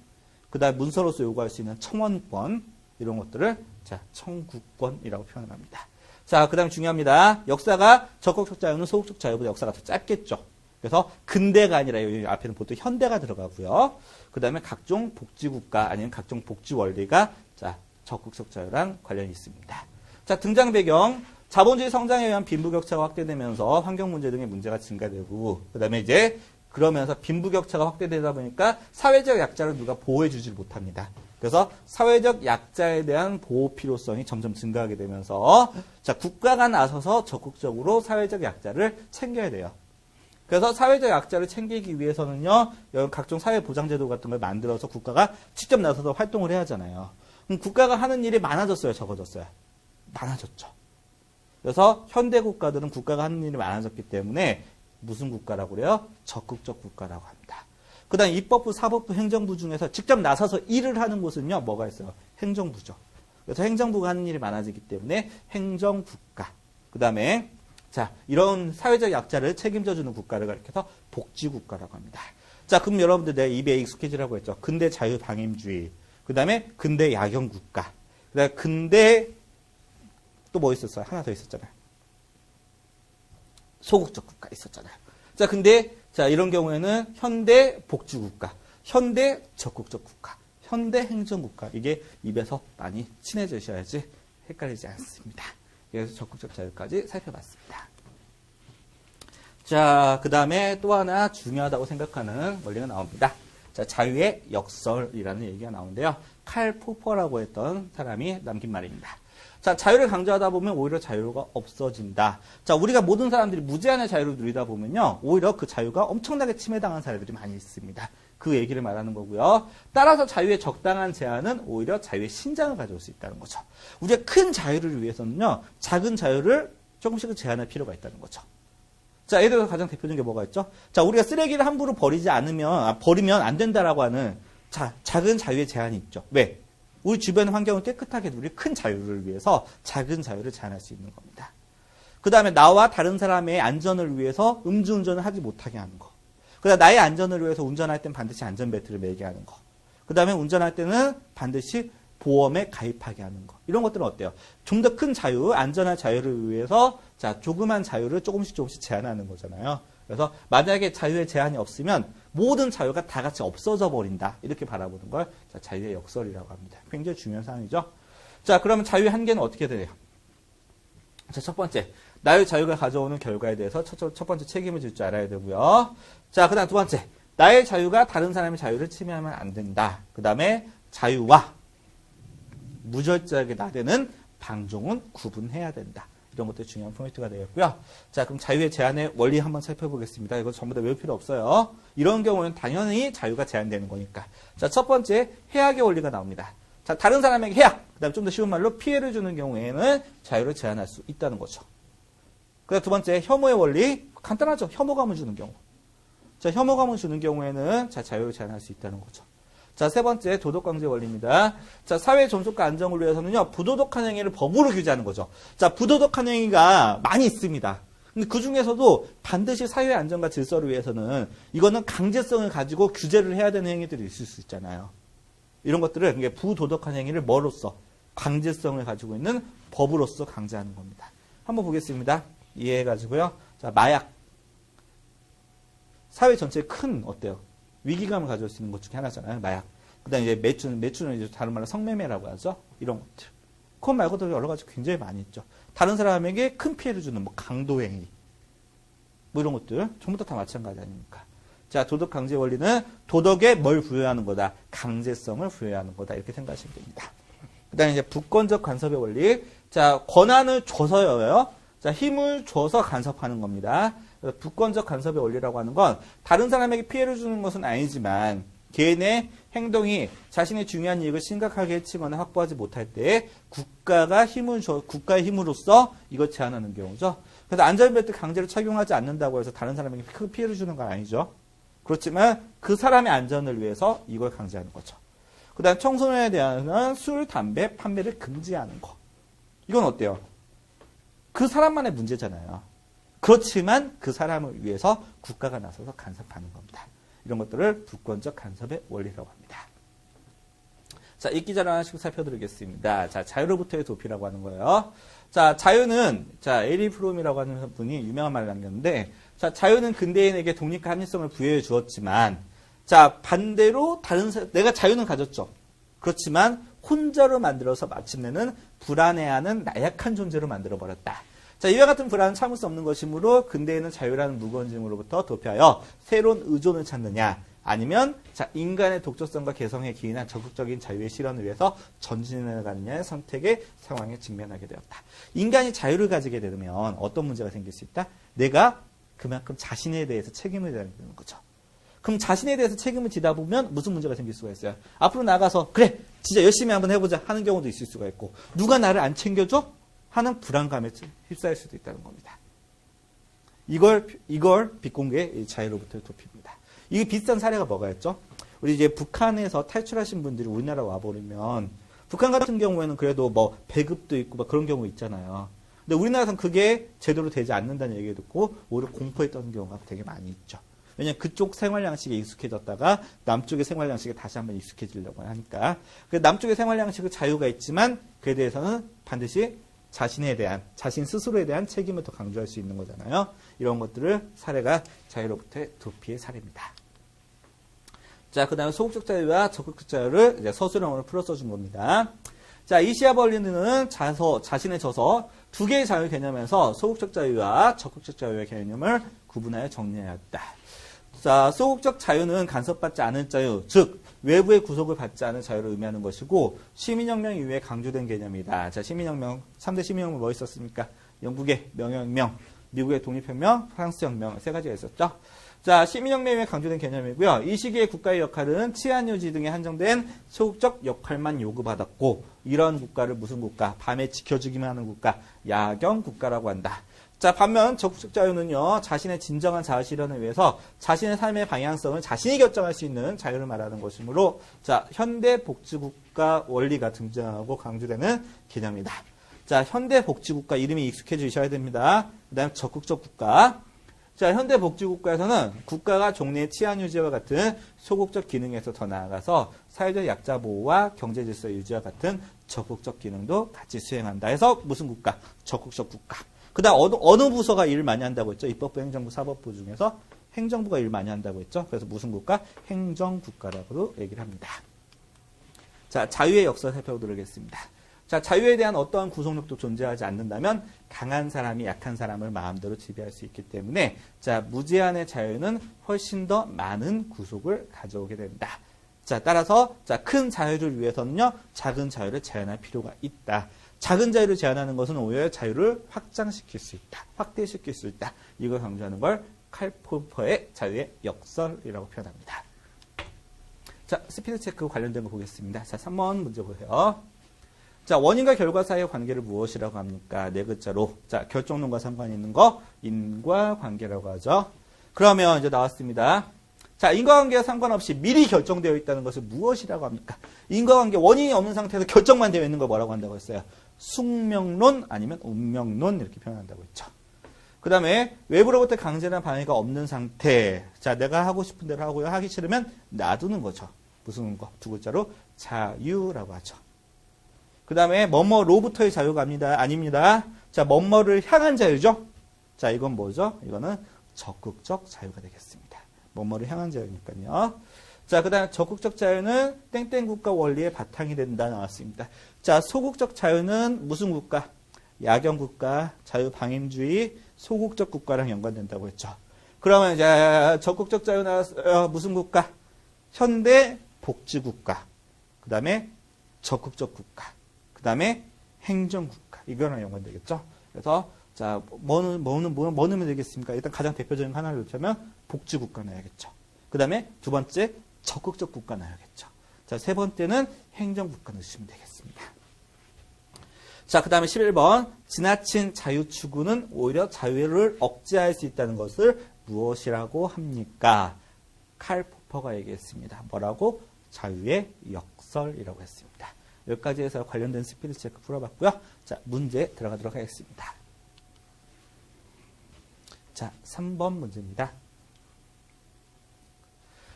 그 다음에 문서로서 요구할 수 있는 청원권, 이런 것들을 자, 청구권이라고 표현을 합니다. 자, 그 다음에 중요합니다. 역사가 적극적 자유는 소극적 자유보다 역사가 더 짧겠죠. 그래서 근대가 아니라 여기 앞에는 보통 현대가 들어가고요. 그 다음에 각종 복지국가 아니면 각종 복지원리가 자, 적극적 자유랑 관련이 있습니다. 자, 등장 배경. 자본주의 성장에 의한 빈부격차가 확대되면서 환경 문제 등의 문제가 증가되고, 그 다음에 이제 그러면서 빈부격차가 확대되다 보니까 사회적 약자를 누가 보호해주질 못합니다. 그래서 사회적 약자에 대한 보호 필요성이 점점 증가하게 되면서 자, 국가가 나서서 적극적으로 사회적 약자를 챙겨야 돼요. 그래서 사회적 약자를 챙기기 위해서는요, 각종 사회보장제도 같은 걸 만들어서 국가가 직접 나서서 활동을 해야 하잖아요. 그럼 국가가 하는 일이 많아졌어요, 적어졌어요? 많아졌죠. 그래서 현대 국가들은 국가가 하는 일이 많아졌기 때문에 무슨 국가라고 그래요? 적극적 국가라고 합니다. 그 다음 입법부, 사법부, 행정부 중에서 직접 나서서 일을 하는 곳은요, 뭐가 있어요? 행정부죠. 그래서 행정부가 하는 일이 많아지기 때문에 행정국가. 그 다음에 자, 이런 사회적 약자를 책임져주는 국가를 가리켜서 복지국가라고 합니다. 자, 그럼 여러분들 내가 입에 익숙해지라고 했죠. 근대 자유방임주의. 그 다음에 근대 야경국가. 그 다음에 근대 또 뭐 있었어요? 하나 더 있었잖아요. 소극적 국가 있었잖아요. 자, 근데 자, 이런 경우에는 현대 복지국가, 현대 적극적 국가, 현대 행정국가. 이게 입에서 많이 친해지셔야지 헷갈리지 않습니다. 그래서 적극적 자유까지 살펴봤습니다. 자, 그 다음에 또 하나 중요하다고 생각하는 원리가 나옵니다. 자, 자유의 역설이라는 얘기가 나오는데요. 칼 포퍼라고 했던 사람이 남긴 말입니다. 자, 자유를 강조하다 보면 오히려 자유가 없어진다. 자, 우리가 모든 사람들이 무제한의 자유를 누리다 보면요, 오히려 그 자유가 엄청나게 침해당한 사례들이 많이 있습니다. 그 얘기를 말하는 거고요. 따라서 자유의 적당한 제한은 오히려 자유의 신장을 가져올 수 있다는 거죠. 우리가 큰 자유를 위해서는요, 작은 자유를 조금씩은 제한할 필요가 있다는 거죠. 자, 예를 들어서 가장 대표적인 게 뭐가 있죠? 자, 우리가 쓰레기를 함부로 버리면 안 된다라고 하는 자, 작은 자유의 제한이 있죠. 왜? 우리 주변 환경을 깨끗하게 누릴 큰 자유를 위해서 작은 자유를 제한할 수 있는 겁니다. 그 다음에 나와 다른 사람의 안전을 위해서 음주운전을 하지 못하게 하는 거. 그 다음에 나의 안전을 위해서 운전할 땐 반드시 안전벨트를 매게 하는 거. 그 다음에 운전할 때는 반드시 보험에 가입하게 하는 거. 이런 것들은 어때요? 좀 더 큰 자유, 안전한 자유를 위해서 자, 조그만 자유를 조금씩 제한하는 거잖아요. 그래서 만약에 자유의 제한이 없으면 모든 자유가 다 같이 없어져 버린다. 이렇게 바라보는 걸 자, 자유의 역설이라고 합니다. 굉장히 중요한 사항이죠. 자, 그러면 자유의 한계는 어떻게 돼요? 자, 첫 번째, 나의 자유가 가져오는 결과에 대해서 첫 번째 책임을 질 줄 알아야 되고요. 자, 그 다음 두 번째, 나의 자유가 다른 사람의 자유를 침해하면 안 된다. 그 다음에 자유와 무절제하게 나대는 방종은 구분해야 된다. 이런 것도 중요한 포인트가 되겠고요. 자, 그럼 자유의 제한의 원리 한번 살펴보겠습니다. 이거 전부 다 외울 필요 없어요. 이런 경우는 당연히 자유가 제한되는 거니까. 자, 첫 번째 해악의 원리가 나옵니다. 자, 다른 사람에게 해악, 그다음 좀 더 쉬운 말로 피해를 주는 경우에는 자유를 제한할 수 있다는 거죠. 그다음 두 번째 혐오의 원리, 간단하죠. 혐오감을 주는 경우. 자, 혐오감을 주는 경우에는 자, 자유를 제한할 수 있다는 거죠. 자, 세 번째 도덕강제 원리입니다. 자, 사회 존속과 안정을 위해서는요, 부도덕한 행위를 법으로 규제하는 거죠. 자, 부도덕한 행위가 많이 있습니다. 근데 그 중에서도 반드시 사회의 안정과 질서를 위해서는 이거는 강제성을 가지고 규제를 해야 되는 행위들이 있을 수 있잖아요. 이런 것들을 부도덕한 행위를 뭐로써? 강제성을 가지고 있는 법으로서 강제하는 겁니다. 한번 보겠습니다. 이해해가지고요. 자, 마약. 사회 전체에 큰, 어때요? 위기감을 가져올 수 있는 것 중에 하나잖아요. 마약. 그 다음에 이제 매출은 이제 다른 말로 성매매라고 하죠. 이런 것들. 그것 말고도 여러 가지 굉장히 많이 있죠. 다른 사람에게 큰 피해를 주는 뭐 강도행위. 뭐 이런 것들. 전부 다 마찬가지 아닙니까? 자, 도덕 강제 원리는 도덕에 뭘 부여하는 거다? 강제성을 부여하는 거다. 이렇게 생각하시면 됩니다. 그 다음에 이제 부권적 간섭의 원리. 자, 권한을 줘서요. 자, 힘을 줘서 간섭하는 겁니다. 부권적 간섭의 원리라고 하는 건 다른 사람에게 피해를 주는 것은 아니지만 개인의 행동이 자신의 중요한 이익을 심각하게 해치거나 확보하지 못할 때 국가의 힘으로써 이걸 제한하는 경우죠. 그래서 안전벨트 강제로 착용하지 않는다고 해서 다른 사람에게 큰 피해를 주는 건 아니죠. 그렇지만 그 사람의 안전을 위해서 이걸 강제하는 거죠. 그 다음 청소년에 대한 술, 담배, 판매를 금지하는 거. 이건 어때요? 그 사람만의 문제잖아요. 그렇지만 그 사람을 위해서 국가가 나서서 간섭하는 겁니다. 이런 것들을 부권적 간섭의 원리라고 합니다. 자, 읽기자료 하나씩 살펴드리겠습니다. 자, 자유로부터의 도피라고 하는 거예요. 자, 자유는, 자, 에리 프롬이라고 하는 분이 유명한 말을 남겼는데, 자, 자유는 근대인에게 독립과 합리성을 부여해 주었지만, 자, 반대로 내가 자유는 가졌죠. 그렇지만 혼자로 만들어서 마침내는 불안해하는 나약한 존재로 만들어버렸다. 자, 이와 같은 불안은 참을 수 없는 것이므로 근대에는 자유라는 무거운 짐으로부터 도피하여 새로운 의존을 찾느냐, 아니면 자, 인간의 독자성과 개성에 기인한 적극적인 자유의 실현을 위해서 전진해 나가느냐의 선택의 상황에 직면하게 되었다. 인간이 자유를 가지게 되면 어떤 문제가 생길 수 있다? 내가 그만큼 자신에 대해서 책임을 져야 되는 거죠. 그럼 자신에 대해서 책임을 지다 보면 무슨 문제가 생길 수가 있어요? 앞으로 나가서 그래, 진짜 열심히 한번 해보자 하는 경우도 있을 수가 있고, 누가 나를 안 챙겨줘? 하는 불안감에 휩싸일 수도 있다는 겁니다. 이걸 비공개의 자유로부터의 도피입니다. 이게 비슷한 사례가 뭐가 있죠? 우리 이제 북한에서 탈출하신 분들이 우리나라 와버리면, 북한 같은 경우에는 그래도 뭐 배급도 있고 막 그런 경우 있잖아요. 근데 우리나라에서는 그게 제대로 되지 않는다는 얘기 듣고 오히려 공포에 떠는 경우가 되게 많이 있죠. 왜냐하면 그쪽 생활 양식에 익숙해졌다가 남쪽의 생활 양식에 다시 한번 익숙해지려고 하니까. 남쪽의 생활 양식은 자유가 있지만 그에 대해서는 반드시 자신 스스로에 대한 책임을 더 강조할 수 있는 거잖아요. 이런 것들을 사례가 자유로부터의 도피의 사례입니다. 자, 그 다음에 소극적 자유와 적극적 자유를 이제 서술형으로 풀어서 준 겁니다. 자, 이시아 벌린은 자신의 저서 두 개의 자유 개념에서 소극적 자유와 적극적 자유의 개념을 구분하여 정리하였다. 자, 소극적 자유는 간섭받지 않은 자유, 즉 외부의 구속을 받지 않은 자유를 의미하는 것이고, 시민혁명 이후에 강조된 개념이다. 자, 시민혁명, 3대 시민혁명 뭐 있었습니까? 영국의 명예혁명, 미국의 독립혁명, 프랑스혁명 세 가지가 있었죠. 자, 시민혁명 이후에 강조된 개념이고요. 이 시기의 국가의 역할은 치안 유지 등에 한정된 소극적 역할만 요구받았고, 이런 국가를 무슨 국가? 밤에 지켜주기만 하는 국가, 야경 국가라고 한다. 자, 반면 적극적 자유는요, 자신의 진정한 자아 실현을 위해서 자신의 삶의 방향성을 자신이 결정할 수 있는 자유를 말하는 것이므로, 자, 현대 복지국가 원리가 등장하고 강조되는 개념이다. 자, 현대 복지국가 이름이 익숙해지셔야 됩니다. 그 다음 적극적 국가. 자, 현대 복지국가에서는 국가가 종래의 치안 유지와 같은 소극적 기능에서 더 나아가서 사회적 약자 보호와 경제 질서 유지와 같은 적극적 기능도 같이 수행한다. 해서 무슨 국가? 적극적 국가. 그 다음 어느 부서가 일 많이 한다고 했죠? 입법부, 행정부, 사법부 중에서 행정부가 일 많이 한다고 했죠? 그래서 무슨 국가? 행정국가라고도 얘기를 합니다. 자, 자유의 역사 살펴보도록 자, 자유에 대한 어떠한 구속력도 존재하지 않는다면 강한 사람이 약한 사람을 마음대로 지배할 수 있기 때문에, 자, 무제한의 자유는 훨씬 더 많은 구속을 가져오게 된다. 자, 따라서 큰 자유를 위해서는요, 작은 자유를 제한할 필요가 있다. 작은 자유를 제한하는 것은 오히려 자유를 확장시킬 수 있다. 확대시킬 수 있다. 이걸 강조하는 걸 칼 포퍼의 자유의 역설이라고 표현합니다. 자, 스피드 체크 관련된 거 보겠습니다. 자, 3번 문제 보세요. 자, 원인과 결과 사이의 관계를 무엇이라고 합니까? 네 글자로. 자, 결정론과 상관이 있는 거 인과관계라고 하죠. 그러면 이제 나왔습니다. 자, 인과관계와 상관없이 미리 결정되어 있다는 것을 무엇이라고 합니까? 인과관계 원인이 없는 상태에서 결정만 되어 있는 걸 뭐라고 한다고 했어요? 숙명론 아니면 운명론 이렇게 표현한다고 했죠. 그 다음에 외부로부터 강제나 방해가 없는 상태. 자, 내가 하고 싶은 대로 하고요. 하기 싫으면 놔두는 거죠. 무슨 거? 두 글자로 자유라고 하죠. 그 다음에 뭐뭐로부터의 자유가 아닙니다. 자, 뭐뭐를 향한 자유죠. 자, 이건 뭐죠? 이거는 적극적 자유가 되겠습니다. 뭐뭐를 향한 자유니까요. 자, 그 다음 적극적 자유는 땡땡 국가 원리의 바탕이 된다 나왔습니다. 자, 소극적 자유는 무슨 국가? 야경 국가, 자유방임주의, 소극적 국가랑 연관된다고 했죠. 그러면 이제 적극적 자유 나왔어요. 무슨 국가? 현대 복지국가. 그 다음에 적극적 국가. 그 다음에 행정국가. 이거랑 연관되겠죠. 그래서 자, 뭐 넣으면 되겠습니까? 일단 가장 대표적인 하나를 놓자면 복지국가 넣어야겠죠. 그 다음에 두 번째 적극적 국가 넣어야겠죠. 자, 세 번째는 행정국가 넣으시면 되겠습니다. 자, 그 다음에 11번. 지나친 자유 추구는 오히려 자유를 억제할 수 있다는 것을 무엇이라고 합니까? 칼 포퍼가 얘기했습니다. 뭐라고? 자유의 역설이라고 했습니다. 여기까지 해서 관련된 스피드 체크 풀어봤고요. 자, 문제 들어가도록 하겠습니다. 자, 3번 문제입니다.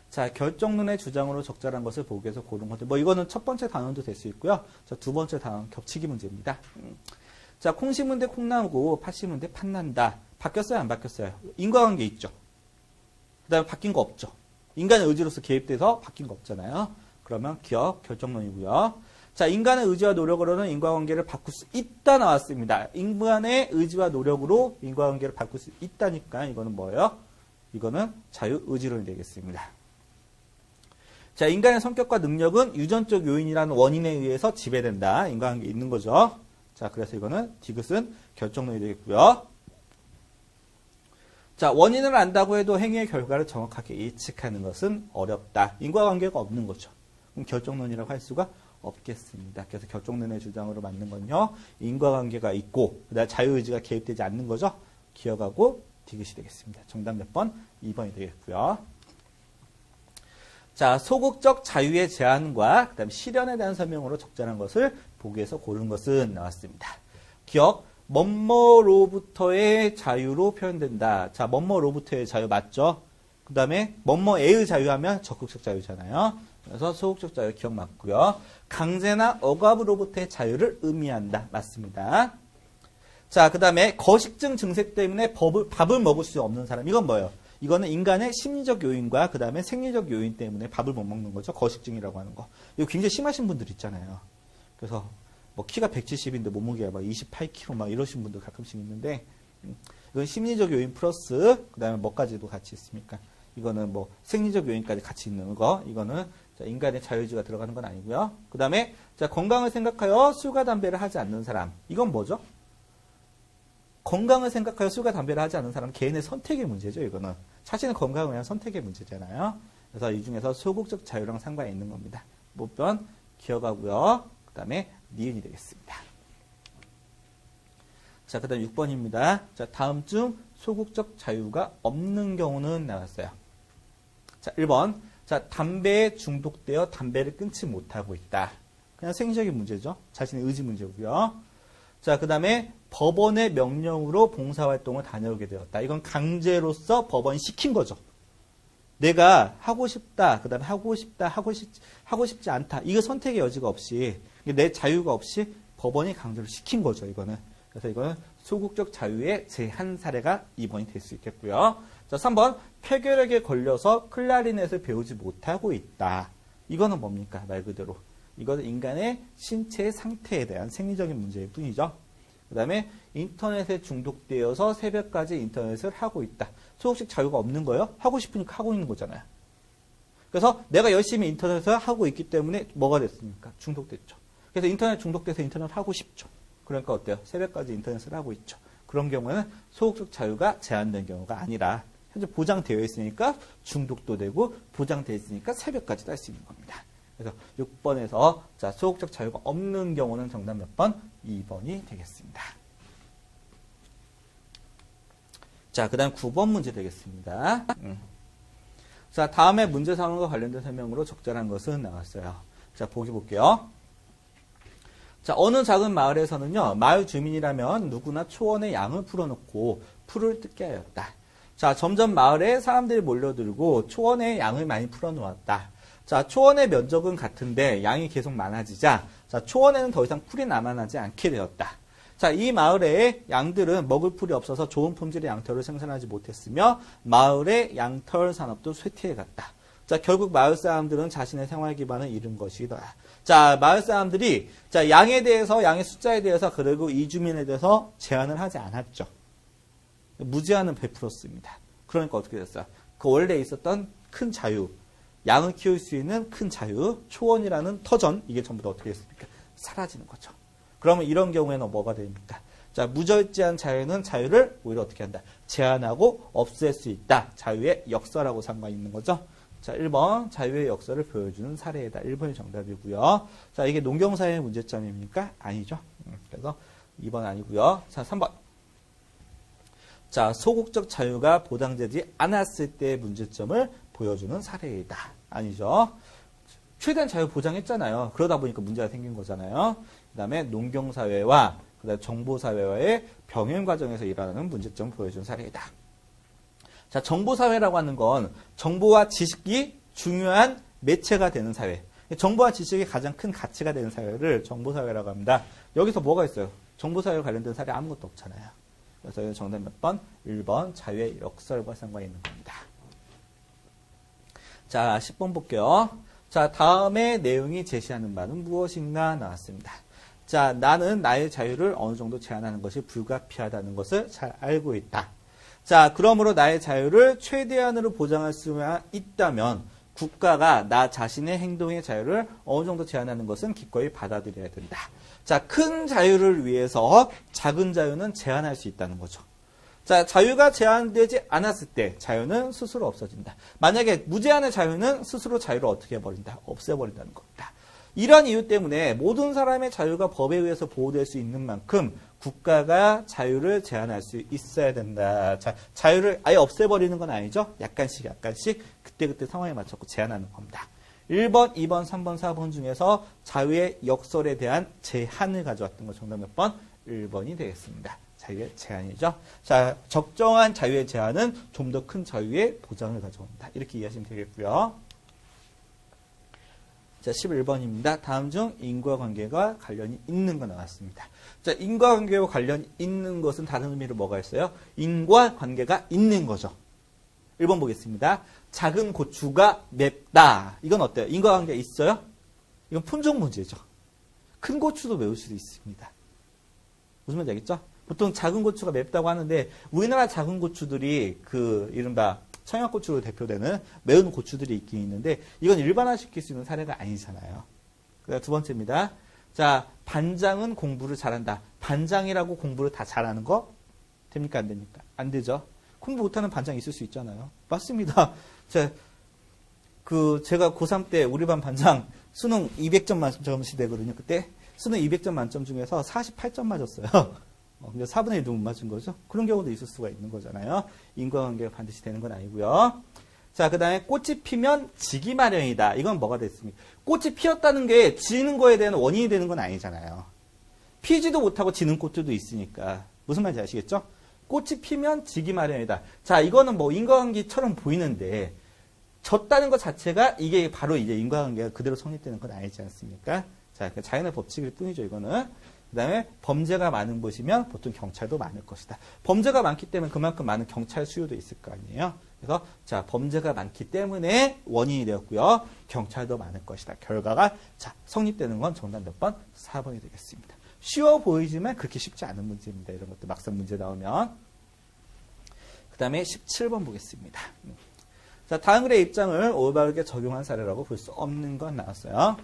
자, 결정론의 주장으로 적절한 것을 보기 위해서 고른 것들. 뭐 이거는 첫 번째 단원도 될 수 있고요. 자, 두 번째 단원 겹치기 문제입니다. 자, 콩 심은 데 콩 나오고 팥 심은 데 팥 난다. 바뀌었어요? 안 바뀌었어요? 인과관계 있죠. 그 다음에 바뀐 거 없죠. 인간의 의지로서 개입돼서 바뀐 거 없잖아요. 그러면 기억 결정론이고요. 자, 인간의 의지와 노력으로는 인과관계를 바꿀 수 있다 나왔습니다. 인간의 의지와 노력으로 인과관계를 바꿀 수 있다니까 이거는 뭐예요? 이거는 자유의지론이 되겠습니다. 자, 인간의 성격과 능력은 유전적 요인이라는 원인에 의해서 지배된다. 인과관계 있는 거죠. 자, 그래서 이거는 디귿은 결정론이 되겠고요. 자, 원인을 안다고 해도 행위의 결과를 정확하게 예측하는 것은 어렵다. 인과관계가 없는 거죠. 그럼 결정론이라고 할 수가 없겠습니다. 그래서 결정론의 주장으로 맞는 건요. 인과관계가 있고 그다음에 자유의지가 개입되지 않는 거죠. 기억하고 디귿이 되겠습니다. 정답 몇 번? 2번이 되겠고요. 자, 소극적 자유의 제한과 그다음에 실현에 대한 설명으로 적절한 것을 보기 위해서 고른 것은 나왔습니다. 기억, 뭐뭐로부터의 자유로 표현된다. 자, 뭐뭐로부터의 자유 맞죠? 그 다음에 뭐뭐의 자유하면 적극적 자유잖아요. 그래서 소극적 자유 기억 맞고요. 강제나 억압으로부터의 자유를 의미한다. 맞습니다. 자, 그 다음에 거식증 증세 때문에 밥을 먹을 수 없는 사람. 이건 뭐예요? 이거는 인간의 심리적 요인과 그 다음에 생리적 요인 때문에 밥을 못 먹는 거죠. 거식증이라고 하는 거. 이거 굉장히 심하신 분들 있잖아요. 그래서 뭐 키가 170인데 몸무게가 막 28kg 막 이러신 분들 가끔씩 있는데 이건 심리적 요인 플러스 그 다음에 뭐까지도 같이 있습니까? 이거는 뭐 생리적 요인까지 같이 있는 거. 이거는 자, 인간의 자유의지가 들어가는 건 아니고요. 그 다음에 자, 건강을 생각하여 술과 담배를 하지 않는 사람. 이건 뭐죠? 건강을 생각하여 술과 담배를 하지 않는 사람은 개인의 선택의 문제죠. 이거는 자신의 건강을 위한 선택의 문제잖아요. 그래서 이 중에서 소극적 자유랑 상관이 있는 겁니다. 모변 기억하고요. 그 다음에 니은이 되겠습니다. 자, 그 다음 6번입니다. 자, 다음 중 소극적 자유가 없는 경우는 나왔어요. 자, 1번. 자, 담배에 중독되어 담배를 끊지 못하고 있다. 그냥 생리적인 문제죠. 자신의 의지 문제고요. 자, 그 다음에 법원의 명령으로 봉사활동을 다녀오게 되었다. 이건 강제로서 법원이 시킨 거죠. 내가 하고 싶다, 그 다음에 하고 싶다, 하고 싶지 않다. 이거 선택의 여지가 없이, 내 자유가 없이 법원이 강제로 시킨 거죠, 이거는. 그래서 이거는 소극적 자유의 제한 사례가 2번이 될 수 있겠고요. 자, 3번. 폐결핵에 걸려서 클라리넷을 배우지 못하고 있다. 이거는 뭡니까? 말 그대로. 이거는 인간의 신체의 상태에 대한 생리적인 문제일 뿐이죠. 그 다음에 인터넷에 중독되어서 새벽까지 인터넷을 하고 있다. 소극적 자유가 없는 거예요? 하고 싶으니까 하고 있는 거잖아요. 그래서 내가 열심히 인터넷을 하고 있기 때문에 뭐가 됐습니까? 중독됐죠. 그래서 인터넷 중독돼서 인터넷 하고 싶죠. 그러니까 어때요? 새벽까지 인터넷을 하고 있죠. 그런 경우에는 소극적 자유가 제한된 경우가 아니라 현재 보장되어 있으니까 중독도 되고 보장되어 있으니까 새벽까지도 할 수 있는 겁니다. 그래서 6번에서 자, 소극적 자유가 없는 경우는 정답 몇 번? 2번이 되겠습니다. 자, 그 다음 9번 문제 되겠습니다. 자, 다음에 문제 상황과 관련된 설명으로 적절한 것은 나왔어요. 자, 보기 볼게요. 자, 어느 작은 마을에서는요, 마을 주민이라면 누구나 초원에 양을 풀어놓고 풀을 뜯게 하였다. 자, 점점 마을에 사람들이 몰려들고 초원에 양을 많이 풀어놓았다. 자, 초원의 면적은 같은데 양이 계속 많아지자, 자, 초원에는 더 이상 풀이 남아나지 않게 되었다. 자, 이 마을의 양들은 먹을 풀이 없어서 좋은 품질의 양털을 생산하지 못했으며 마을의 양털 산업도 쇠퇴해갔다. 자, 결국 마을 사람들은 자신의 생활 기반을 잃은 것이다. 자, 마을 사람들이 자, 양에 대해서 양의 숫자에 대해서 그리고 이주민에 대해서 제한을 하지 않았죠. 무제한은 베풀었습니다. 그러니까 어떻게 됐어요? 그 원래 있었던 큰 자유, 양을 키울 수 있는 큰 자유, 초원이라는 터전, 이게 전부 다 어떻게 됐습니까? 사라지는 거죠. 그러면 이런 경우에는 뭐가 됩니까? 자, 무절제한 자유는 자유를 오히려 어떻게 한다? 제한하고 없앨 수 있다. 자유의 역사라고 상관이 있는 거죠. 자, 1번 자유의 역사를 보여주는 사례이다. 1번이 정답이고요. 자, 이게 농경사회의 문제점입니까? 아니죠. 그래서 2번 아니고요. 자, 3번. 자, 소극적 자유가 보장되지 않았을 때의 문제점을 보여주는 사례이다. 아니죠. 최대한 자유 보장했잖아요. 그러다 보니까 문제가 생긴 거잖아요. 그 다음에 농경사회와 그다음에 정보사회와의 병행 과정에서 일어나는 문제점을 보여주는 사례이다. 자, 정보사회라고 하는 건 정보와 지식이 중요한 매체가 되는 사회. 정보와 지식이 가장 큰 가치가 되는 사회를 정보사회라고 합니다. 여기서 뭐가 있어요? 정보사회와 관련된 사례 아무것도 없잖아요. 그래서 정답 몇 번? 1번 자유의 역설과 상관이 있는 겁니다. 자, 10번 볼게요. 자, 다음의 내용이 제시하는 바는 무엇인가 나왔습니다. 자, 나는 나의 자유를 어느 정도 제한하는 것이 불가피하다는 것을 잘 알고 있다. 자, 그러므로 나의 자유를 최대한으로 보장할 수 있다면 국가가 나 자신의 행동의 자유를 어느 정도 제한하는 것은 기꺼이 받아들여야 된다. 자, 큰 자유를 위해서 작은 자유는 제한할 수 있다는 거죠. 자, 자유가 제한되지 않았을 때 자유는 스스로 없어진다. 만약에 무제한의 자유는 스스로 자유를 어떻게 해버린다? 없애버린다는 겁니다. 이런 이유 때문에 모든 사람의 자유가 법에 의해서 보호될 수 있는 만큼 국가가 자유를 제한할 수 있어야 된다. 자, 자유를 아예 없애버리는 건 아니죠. 약간씩 그때그때 상황에 맞춰서 제한하는 겁니다. 1번, 2번, 3번, 4번 중에서 자유의 역설에 대한 제한을 가져왔던 거 정답 몇 번? 1번이 되겠습니다. 자유의 제한이죠. 자, 적정한 자유의 제한은 좀 더 큰 자유의 보장을 가져온다. 이렇게 이해하시면 되겠고요. 자, 11번입니다. 다음 중 인과관계가 관련이 있는 거 나왔습니다. 자, 인과관계와 관련이 있는 것은 다른 의미로 뭐가 있어요? 인과관계가 있는 거죠. 1번 보겠습니다. 작은 고추가 맵다. 이건 어때요? 인과관계 있어요? 이건 품종 문제죠. 큰 고추도 매울 수도 있습니다. 무슨 말인지 알겠죠? 보통 작은 고추가 맵다고 하는데 우리나라 작은 고추들이 그 이른바 청양고추로 대표되는 매운 고추들이 있긴 있는데 이건 일반화시킬 수 있는 사례가 아니잖아요. 두 번째입니다. 자, 반장은 공부를 잘한다. 반장이라고 공부를 다 잘하는 거 됩니까? 안 됩니까? 안 되죠. 공부 못하는 반장 있을 수 있잖아요. 맞습니다. 제가 고3 때 우리 반 반장 수능 200점 만점씩 되거든요. 그때 수능 200점 만점 중에서 48점 맞았어요. 근데 4분의 1도 못 맞은 거죠. 그런 경우도 있을 수가 있는 거잖아요. 인과관계가 반드시 되는 건 아니고요. 자, 그 다음에 꽃이 피면 지기 마련이다. 이건 뭐가 됐습니까? 꽃이 피었다는 게 지는 거에 대한 원인이 되는 건 아니잖아요. 피지도 못하고 지는 꽃들도 있으니까. 무슨 말인지 아시겠죠? 꽃이 피면 지기 마련이다. 자, 이거는 뭐 인과관계처럼 보이는데 졌다는 것 자체가 이게 바로 이제 인과관계가 그대로 성립되는 건 아니지 않습니까? 자, 자연의 법칙일 뿐이죠, 이거는. 그 다음에 범죄가 많은 곳이면 보통 경찰도 많을 것이다. 범죄가 많기 때문에 그만큼 많은 경찰 수요도 있을 거 아니에요. 그래서 자, 범죄가 많기 때문에 원인이 되었고요. 경찰도 많을 것이다. 결과가 자, 성립되는 건 정답 몇 번? 4번이 되겠습니다. 쉬워 보이지만 그렇게 쉽지 않은 문제입니다. 이런 것도 막상 문제 나오면. 그 다음에 17번 보겠습니다. 자, 다음 글의 입장을 올바르게 적용한 사례라고 볼 수 없는 건 나왔어요.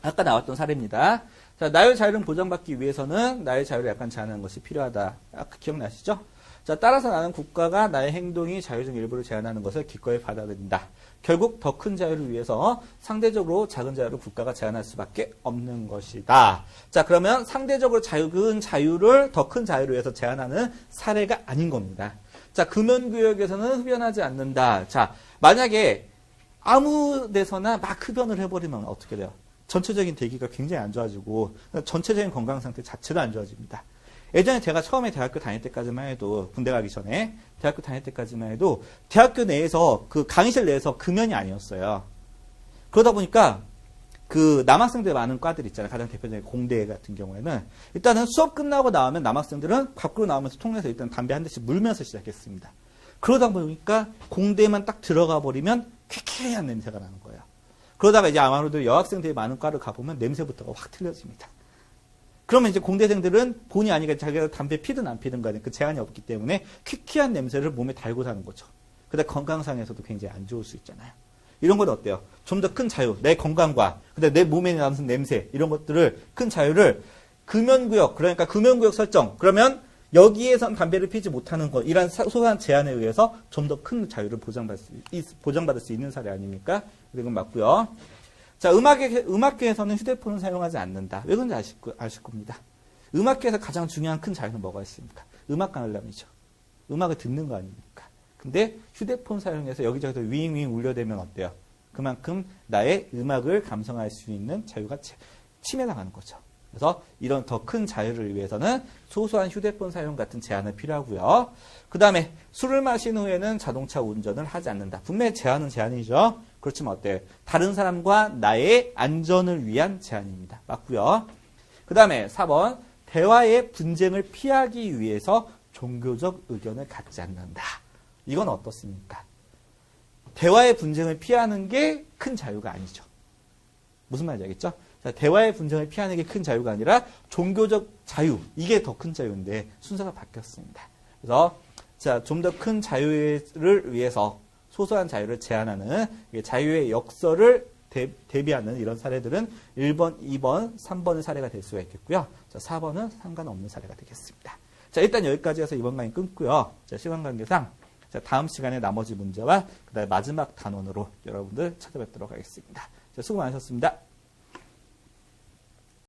아까 나왔던 사례입니다. 자, 나의 자유를 보장받기 위해서는 나의 자유를 약간 제한하는 것이 필요하다. 아까 기억나시죠? 자, 따라서 나는 국가가 나의 행동이 자유 중 일부를 제한하는 것을 기꺼이 받아들인다. 결국 더 큰 자유를 위해서 상대적으로 작은 자유를 국가가 제한할 수밖에 없는 것이다. 자, 그러면 상대적으로 작은 자유를 더 큰 자유를 위해서 제한하는 사례가 아닌 겁니다. 자, 금연구역에서는 흡연하지 않는다. 자, 만약에 아무 데서나 막 흡연을 해버리면 어떻게 돼요? 전체적인 대기가 굉장히 안 좋아지고 전체적인 건강 상태 자체도 안 좋아집니다. 예전에 제가 처음에 대학교 다닐 때까지만 해도, 군대 가기 전에 대학교 다닐 때까지만 해도 대학교 내에서 그 강의실 내에서 금연이 아니었어요. 그러다 보니까 그 남학생들 많은 과들 있잖아요. 가장 대표적인 공대 같은 경우에는 일단은 수업 끝나고 나오면 남학생들은 밖으로 나오면서 통로에서 일단 담배 한 대씩 물면서 시작했습니다. 그러다 보니까 공대만 딱 들어가 버리면 쾌쾌한 냄새가 나는 거예요. 그러다가 이제 아마도 여학생들이 많은 과를 가보면 냄새부터가 확 틀려집니다. 그러면 이제 공대생들은 본의 아니게 자기가 담배 피든 안 피든 간에 그 제한이 없기 때문에 퀴퀴한 냄새를 몸에 달고 사는 거죠. 근데 건강상에서도 굉장히 안 좋을 수 있잖아요. 이런 건 어때요? 좀 더 큰 자유, 내 건강과 근데 내 몸에 나는 냄새 이런 것들을 큰 자유를 금연구역, 그러니까 금연구역 설정, 그러면 여기에선 담배를 피지 못하는 것, 이런 소소한 제한에 의해서 좀 더 큰 자유를 보장받을 수 있는 사례 아닙니까? 이건 맞고요. 자, 음악계에서는 휴대폰을 사용하지 않는다. 왜 그런지 아실 겁니다. 음악계에서 가장 중요한 큰 자유는 뭐가 있습니까? 음악 관람이죠. 음악을 듣는 거 아닙니까? 근데 휴대폰 사용해서 여기저기서 윙윙 울려대면 어때요? 그만큼 나의 음악을 감상할 수 있는 자유가 침해당하는 거죠. 그래서 이런 더 큰 자유를 위해서는 소소한 휴대폰 사용 같은 제한은 필요하고요. 그 다음에 술을 마신 후에는 자동차 운전을 하지 않는다. 분명히 제한은 제한이죠. 그렇지만 어때요? 다른 사람과 나의 안전을 위한 제한입니다. 맞고요. 그 다음에 4번 대화의 분쟁을 피하기 위해서 종교적 의견을 갖지 않는다. 이건 어떻습니까? 대화의 분쟁을 피하는 게 큰 자유가 아니죠. 무슨 말인지 알겠죠? 자, 대화의 분쟁을 피하는 게 큰 자유가 아니라 종교적 자유, 이게 더 큰 자유인데 순서가 바뀌었습니다. 그래서 자, 좀 더 큰 자유를 위해서 소소한 자유를 제한하는 자유의 역설을 대비하는 이런 사례들은 1번, 2번, 3번의 사례가 될 수가 있겠고요. 자, 4번은 상관없는 사례가 되겠습니다. 자, 일단 여기까지 해서 이번 강의 끊고요. 자, 시간 관계상 자, 다음 시간에 나머지 문제와 그다음에 마지막 단원으로 여러분들 찾아뵙도록 하겠습니다. 자, 수고 많으셨습니다.